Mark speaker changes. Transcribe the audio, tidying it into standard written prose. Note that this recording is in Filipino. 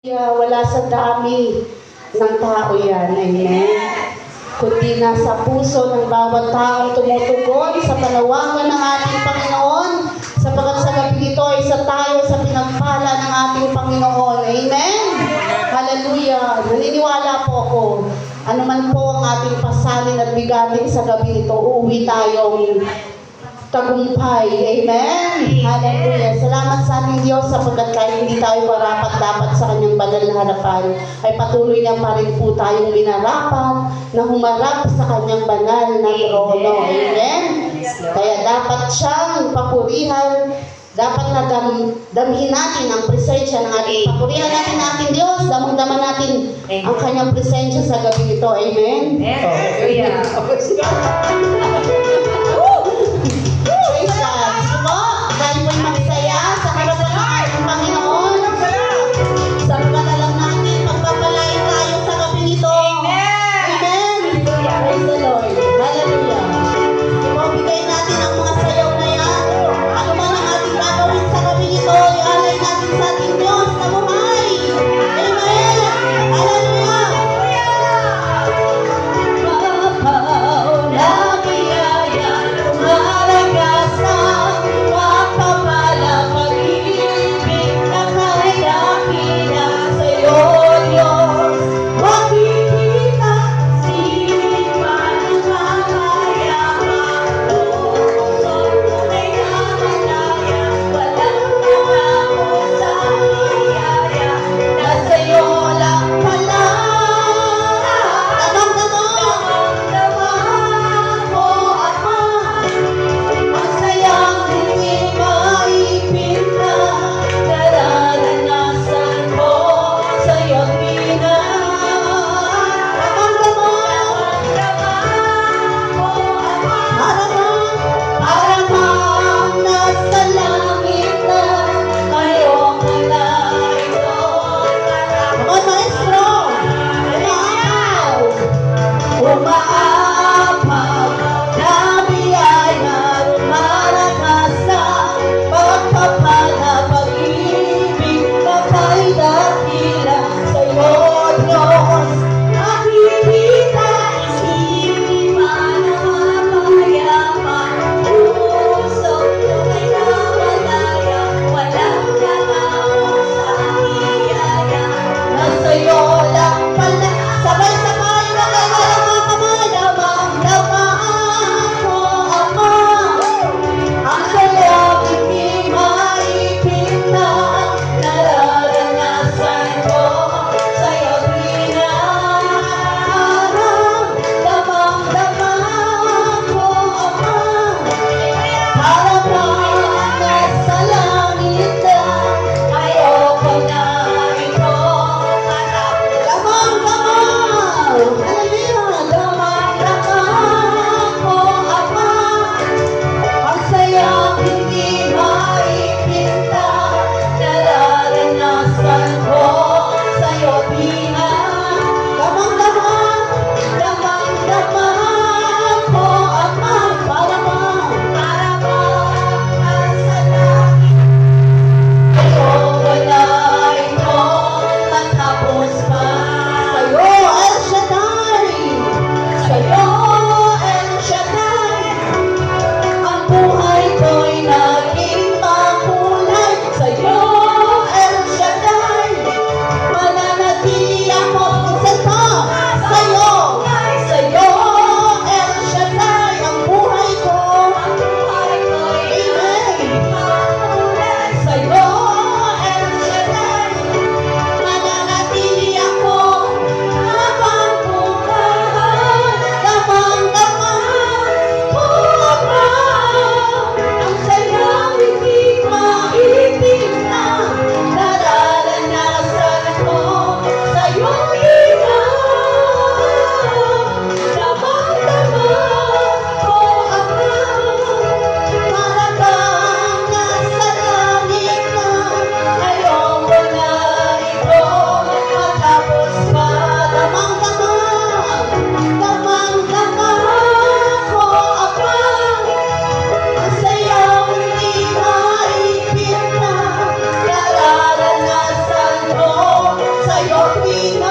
Speaker 1: Wala sa dami ng tao yan, amen. Kundi nasa puso ng bawat taong tumutugon sa panawagan ng ating Panginoon, sapagkat sa gabi ito ay isa tayo sa pinagpala ng ating Panginoon, amen. Hallelujah. Naniniwala po ako, ano man po ang ating pasalin at bigatin sa gabi ito, uuwi tayong tagumpay. Amen. Hallelujah. Salamat sa ating Diyos sapagkat kahit hindi tayo marapat-dapat sa kanyang banal na harapan, ay patuloy niya pa rin po tayong minarapat na humarap sa kanyang banal na trono. Amen. Kaya dapat siyang papurihan, dapat na damhin natin ang presensya ng ating papurihan natin ating Diyos, damang-daman natin ang kanyang presensya sa gabi ito. Amen.
Speaker 2: Hallelujah.
Speaker 1: Dahil po'y magsaya sa harapan ng ating Panginoon. Sa pagkakalam natin, magpapalain tayo sa gabi nito.
Speaker 2: Amen.
Speaker 1: Amen. Praise the Lord. Hallelujah. Ibigay natin ang mga sayaw na yan. Ano man ang ating gagawin sa gabi nito, ialay natin sa ating Diyos na buhay. Amen. Hallelujah. Mapaw na biyaya tayo tuwing